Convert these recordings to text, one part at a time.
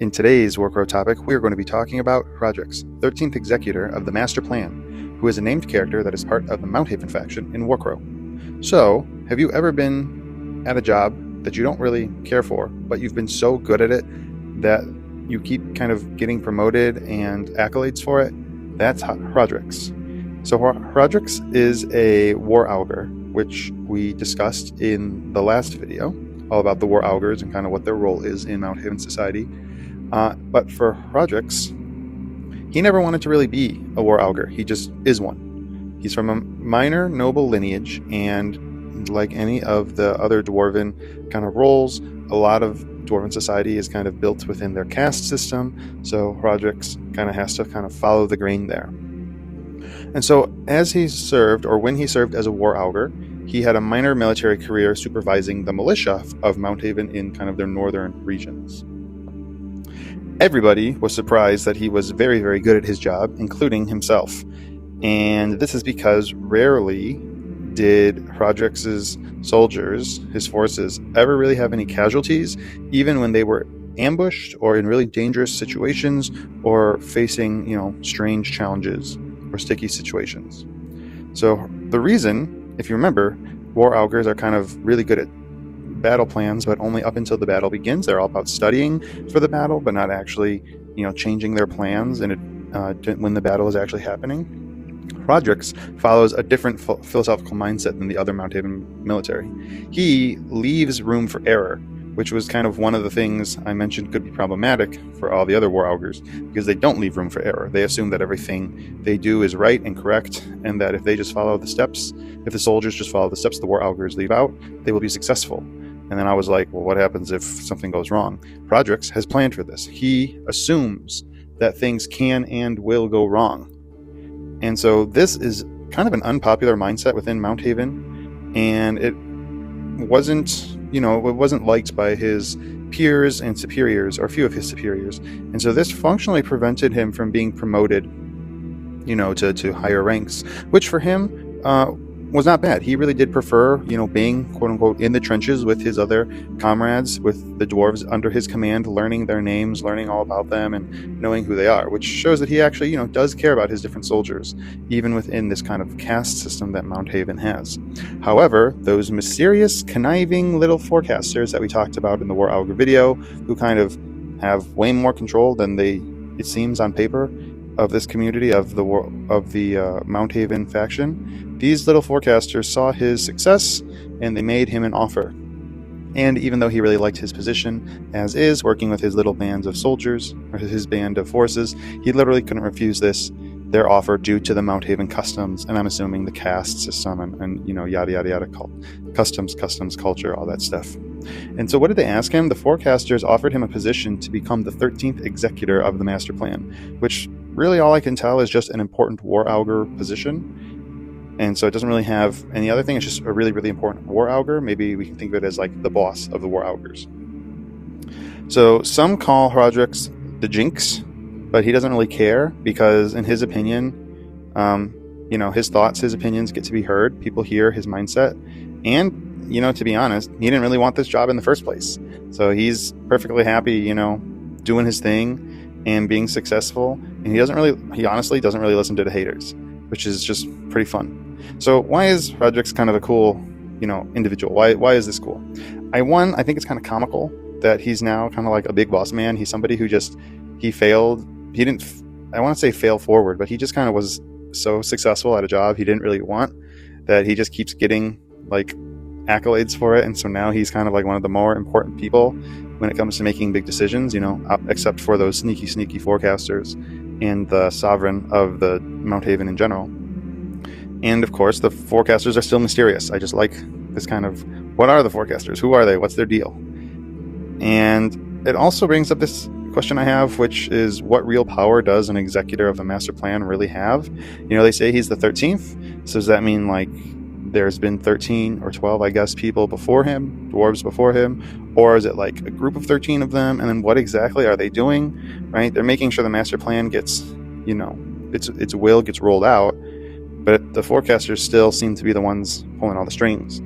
In today's Warcrow topic, we are going to be talking about Hrodreiks, 13th Executor of the Master Plan, who is a named character that is part of the Mount Haven faction in Warcrow. So, have you ever been at a job that you don't really care for, but you've been so good at it that you keep kind of getting promoted and accolades for it? That's Hrodreiks. So Hrodreiks is a War Augur, which we discussed in the last video, all about the War Augurs and kind of what their role is in Mount Haven society. But for Hrodreiks, he never wanted to really be a War Augur. He just is one. He's from a minor noble lineage, and like any of the other dwarven kind of roles, a lot of dwarven society is kind of built within their caste system, so Hrodreiks kind of has to kind of follow the grain there. And so as he served, or when he served as a War Augur, he had a minor military career supervising the militia of Mount Haven in kind of their northern regions. Everybody was surprised that he was very, very good at his job, including himself. And this is because rarely did Hrodreiks' soldiers, his forces, ever really have any casualties, even when they were ambushed or in really dangerous situations or facing, strange challenges or sticky situations. So the reason, if you remember, War Augurs are kind of really good at battle plans, but only up until the battle begins. They're all about studying for the battle, but not actually, changing their plans and when the battle is actually happening. Hrodreiks follows a different philosophical mindset than the other Mount Haven military. He leaves room for error, which was kind of one of the things I mentioned could be problematic for all the other War Augurs, because they don't leave room for error. They assume that everything they do is right and correct, and that if they just follow the steps, if the soldiers just follow the steps the War Augurs leave out, they will be successful. And then I was like, well, what happens if something goes wrong? Hrodreiks has planned for this. He assumes that things can and will go wrong. And so this is kind of an unpopular mindset within Mount Haven, and it wasn't liked by his peers and superiors, or a few of his superiors. And so this functionally prevented him from being promoted, to higher ranks, which for him was not bad. He really did prefer, being quote unquote in the trenches with his other comrades, with the dwarves under his command, learning their names, learning all about them, and knowing who they are, which shows that he actually, does care about his different soldiers, even within this kind of caste system that Mount Haven has. However, those mysterious, conniving little forecasters that we talked about in the War Augur video, who kind of have way more control than it seems on paper, of this community of the Mount Haven faction, these little forecasters saw his success and they made him an offer. And even though he really liked his position as is, working with his little bands of soldiers, or his band of forces, he literally couldn't refuse their offer due to the Mount Haven customs, and I'm assuming the caste system and yada yada yada, customs, culture, all that stuff. And so what did they ask him? The forecasters offered him a position to become the 13th Executor of the Master Plan, which really all I can tell is just an important War Augur position. And so it doesn't really have any other thing. It's just a really, really important War Augur. Maybe we can think of it as like the boss of the War Augurs. So some call Hrodreiks the Jinx, but he doesn't really care, because in his opinion, his thoughts, his opinions get to be heard. People hear his mindset. And, to be honest, he didn't really want this job in the first place. So he's perfectly happy, doing his thing and being successful. And he honestly doesn't really listen to the haters, which is just pretty fun. So why is Hrodreiks kind of a cool, individual? Why is this cool? I think it's kind of comical that he's now kind of like a big boss man. He's somebody who he failed. He didn't, I want to say fail forward, but he just kind of was so successful at a job he didn't really want, that he just keeps getting like accolades for it. And so now he's kind of like one of the more important people when it comes to making big decisions, except for those sneaky forecasters and the sovereign of the Mount Haven in general. And of course, the forecasters are still mysterious. I just like this kind of, what are the forecasters? Who are they? What's their deal? And it also brings up this question I have, which is, what real power does an executor of the master plan really have? They say he's the 13th. So does that mean like there's been 13 or 12, I guess, people before him, dwarves before him? Or is it like a group of 13 of them? And then what exactly are they doing? Right? They're making sure the master plan gets, its will gets rolled out. But the forecasters still seem to be the ones pulling all the strings.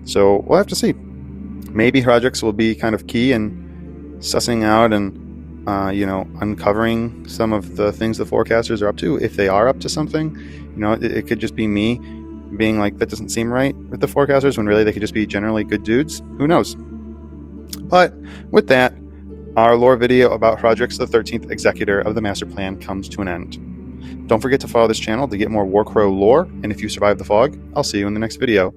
So we'll have to see. Maybe Hrodreiks will be kind of key in sussing out and uncovering some of the things the forecasters are up to. If they are up to something, it could just be me being like, that doesn't seem right with the forecasters, when really they could just be generally good dudes. Who knows? But with that, our lore video about Hrodreiks the 13th Executor of the Master Plan comes to an end. Don't forget to follow this channel to get more Warcrow lore, and if you survive the fog, I'll see you in the next video.